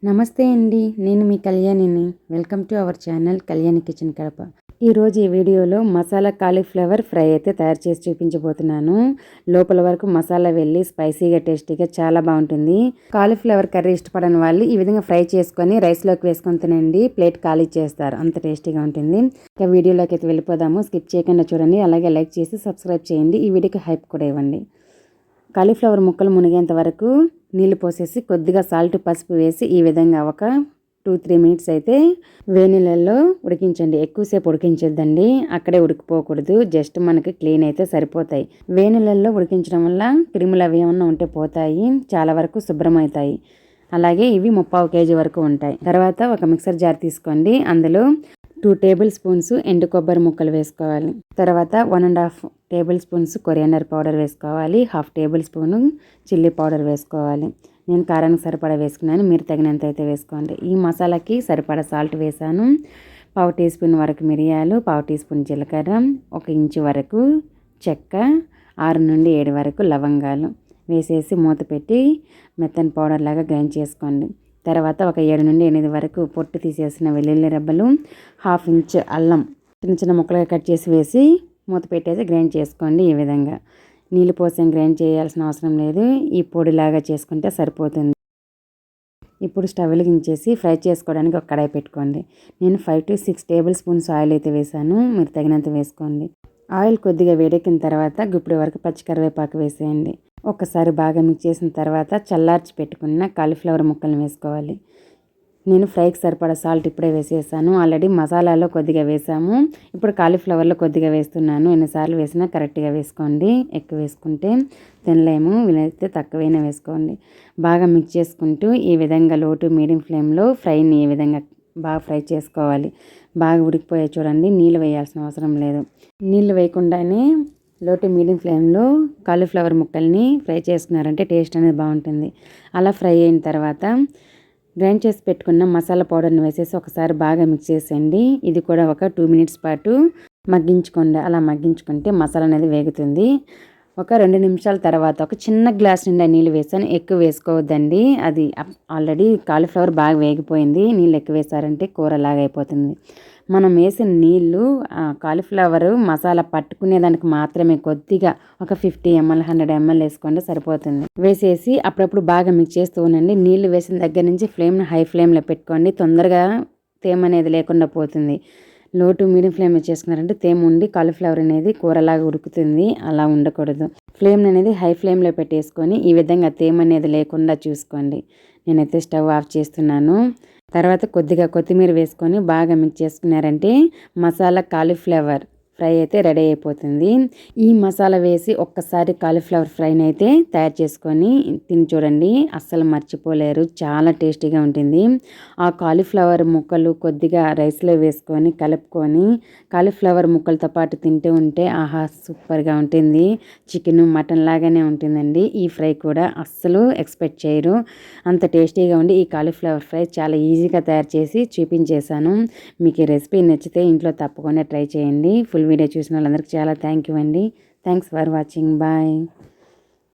నమస్తే అండి, నేను మీ కళ్యాణిని. Welcome to our channel Kalyani kitchen Kadapa. ఈరోజు ఈ వీడియోలో మసాలా కాలీఫ్లవర్ ఫ్రై అయితే తయారు చేసి చూపించబోతున్నాను. లోపల వరకు మసాలా వెళ్ళి స్పైసీగా టేస్టీగా చాలా బాగుంటుంది. కాలీఫ్లవర్ కర్రీ ఇష్టపడని వాళ్ళు ఈ విధంగా ఫ్రై చేసుకొని రైస్లోకి వేసుకొని తినండి, ప్లేట్ ఖాళీ చేస్తారు, అంత టేస్టీగా ఉంటుంది. ఇక వీడియోలోకి అయితే వెళ్ళిపోదాము. స్కిప్ చేయకుండా చూడండి, అలాగే లైక్ చేసి సబ్స్క్రైబ్ చేయండి. ఈ వీడియోకి హైప్ కూడా ఇవ్వండి. కాలీఫ్లవర్ ముక్కలు మునిగేంత వరకు నీళ్ళు పోసేసి కొద్దిగా సాల్ట్ పసుపు వేసి ఈ విధంగా ఒక 2-3 మినిట్స్ అయితే వేనీళ్ళల్లో ఉడికించండి. ఎక్కువసేపు ఉడికించొద్దండి, అక్కడే ఉడికిపోకూడదు. జస్ట్ మనకి క్లీన్ అయితే సరిపోతాయి. వేనీళ్ళల్లో ఉడికించడం వల్ల క్రిములు అవి ఏమన్నా ఉంటే పోతాయి, చాలా వరకు శుభ్రమవుతాయి. అలాగే ఇవి 3/4 kg వరకు ఉంటాయి. తర్వాత ఒక మిక్సర్ జార్ తీసుకోండి, అందులో 2 టేబుల్ స్పూన్స్ ఎండు కొబ్బరి ముక్కలు వేసుకోవాలి. తర్వాత 1.5 టేబుల్ స్పూన్స్ కొరియాండర్ పౌడర్ వేసుకోవాలి. 1/2 టేబుల్ స్పూన్ చిల్లీ పౌడర్ వేసుకోవాలి. నేను కారానికి సరిపడా వేసుకున్నాను, మీరు తగినంత అయితే వేసుకోండి. ఈ మసాలాకి సరిపడా సాల్ట్ వేసాను. 1/2 టీ స్పూన్ వరకు మిరియాలు, 1/2 టీ స్పూన్ జీలకర్ర, 1 ఇంచు వరకు చెక్క, 6 నుండి 7 వరకు లవంగాలు వేసేసి మూత పెట్టి మెత్తని పౌడర్ లాగా గ్రైండ్ చేసుకోండి. తర్వాత ఒక 7 నుండి 8 వరకు పొట్టు తీసేసిన వెల్లుల్లి రెబ్బలు, 1/2 ఇంచ్ అల్లం చిన్న చిన్న ముక్కలుగా కట్ చేసి వేసి మూత పెట్టేసి గ్రైండ్ చేసుకోండి. ఈ విధంగా నీళ్ళు పోసి గ్రైండ్ చేయాల్సిన అవసరం లేదు, ఈ పొడిలాగా చేసుకుంటే సరిపోతుంది. ఇప్పుడు స్టవ్ వెలిగించేసి ఫ్రై చేసుకోవడానికి ఒక కడాయి పెట్టుకోండి. నేను 5 to 6 టేబుల్ స్పూన్స్ ఆయిల్ అయితే వేసాను, మీరు తగినంత వేసుకోండి. ఆయిల్ కొద్దిగా వేడెక్కిన తర్వాత గుప్పిడి వరకు పచ్చి కరివేపాకు వేసేయండి. ఒక్కసారి బాగా మిక్స్ చేసిన తర్వాత చల్లార్చి పెట్టుకున్న కాలీఫ్లవర్ ముక్కలను వేసుకోవాలి. నేను ఫ్రైకి సరిపడా సాల్ట్ ఇప్పుడే వేసేసాను. ఆల్రెడీ మసాలాలో కొద్దిగా వేసాము, ఇప్పుడు కాలీఫ్లవర్లో కొద్దిగా వేస్తున్నాను. ఎన్నిసార్లు వేసినా కరెక్ట్గా వేసుకోండి, ఎక్కువ వేసుకుంటే తినలేము, వీలైతే తక్కువైనా వేసుకోండి. బాగా మిక్స్ చేసుకుంటూ ఈ విధంగా లో టు మీడియం ఫ్లేమ్లో ఫ్రైని ఈ విధంగా బాగా ఫ్రై చేసుకోవాలి. బాగా ఉడికిపోయే చూడండి, నీళ్ళు వేయాల్సిన అవసరం లేదు. నీళ్ళు వేయకుండానే లో టు మీడియం ఫ్లేమ్లో కాలీఫ్లవర్ ముక్కల్ని ఫ్రై చేసుకున్నారంటే టేస్ట్ అనేది బాగుంటుంది. అలా ఫ్రై అయిన తర్వాత గ్రైండ్ చేసి పెట్టుకున్న మసాలా పౌడర్ని వేసేసి ఒకసారి బాగా మిక్స్ చేసేయండి. ఇది కూడా ఒక 2 మినిట్స్ పాటు మగ్గించుకోండి. అలా మగ్గించుకుంటే మసాలా అనేది వేగుతుంది. ఒక 2 నిమిషాల తర్వాత ఒక చిన్న గ్లాస్ నిండా నీళ్ళు వేసాను, ఎక్కువ వేసుకోవద్దండి. అది ఆల్రెడీ కాలీఫ్లవర్ బాగా వేగిపోయింది, నీళ్ళు ఎక్కువ వేసారంటే కూరలాగా అయిపోతుంది. మనం వేసిన నీళ్ళు కాలీఫ్లవర్ మసాలా పట్టుకునేదానికి మాత్రమే కొద్దిగా ఒక 50 ml 100 ml వేసుకోండి, సరిపోతుంది. వేసేసి అప్పుడప్పుడు బాగా మిక్స్ చేస్తూ ఉండండి. నీళ్ళు వేసిన దగ్గర నుంచి ఫ్లేమ్ని హై ఫ్లేమ్లో పెట్టుకోండి, తొందరగా తేమ అనేది లేకుండా పోతుంది. లో టు మీడియం ఫ్లేమ్ చేసుకున్నారంటే తేమ ఉండి కాలీఫ్లవర్ అనేది కూరలాగా ఉడుకుతుంది, అలా ఉండకూడదు. ఫ్లేమ్ అనేది హై ఫ్లేమ్లో పెట్టేసుకొని ఈ విధంగా తేమ అనేది లేకుండా చూసుకోండి. నేనైతే స్టవ్ ఆఫ్ చేస్తున్నాను. తర్వాత కొద్దిగా కొత్తిమీర వేసుకొని బాగా మిక్స్ చేసుకున్నారంటే మసాలా కాలీఫ్లవర్ ఫ్రై అయితే రెడీ అయిపోతుంది. ఈ మసాలా వేసి ఒక్కసారి కాలీఫ్లవర్ ఫ్రైని అయితే తయారు చేసుకొని తిని చూడండి, అస్సలు మర్చిపోలేరు, చాలా టేస్టీగా ఉంటుంది. ఆ కాలీఫ్లవర్ ముక్కలు కొద్దిగా రైస్లో వేసుకొని కలుపుకొని కాలీఫ్లవర్ ముక్కలతో పాటు తింటూ ఉంటే ఆహా సూపర్గా ఉంటుంది. చికెన్ మటన్ లాగానే ఉంటుందండి. ఈ ఫ్రై కూడా అస్సలు ఎక్స్పెక్ట్ చేయరు, అంత టేస్టీగా ఉండి ఈ కాలీఫ్లవర్ ఫ్రై చాలా ఈజీగా తయారు చేసి చూపించేశాను. మీకు ఈ రెసిపీ నచ్చితే ఇంట్లో తప్పకుండా ట్రై చేయండి. ఫుల్ వీడియో చూసిన వాళ్ళందరికీ చాలా థ్యాంక్ యూ అండి. Thanks for watching. బాయ్.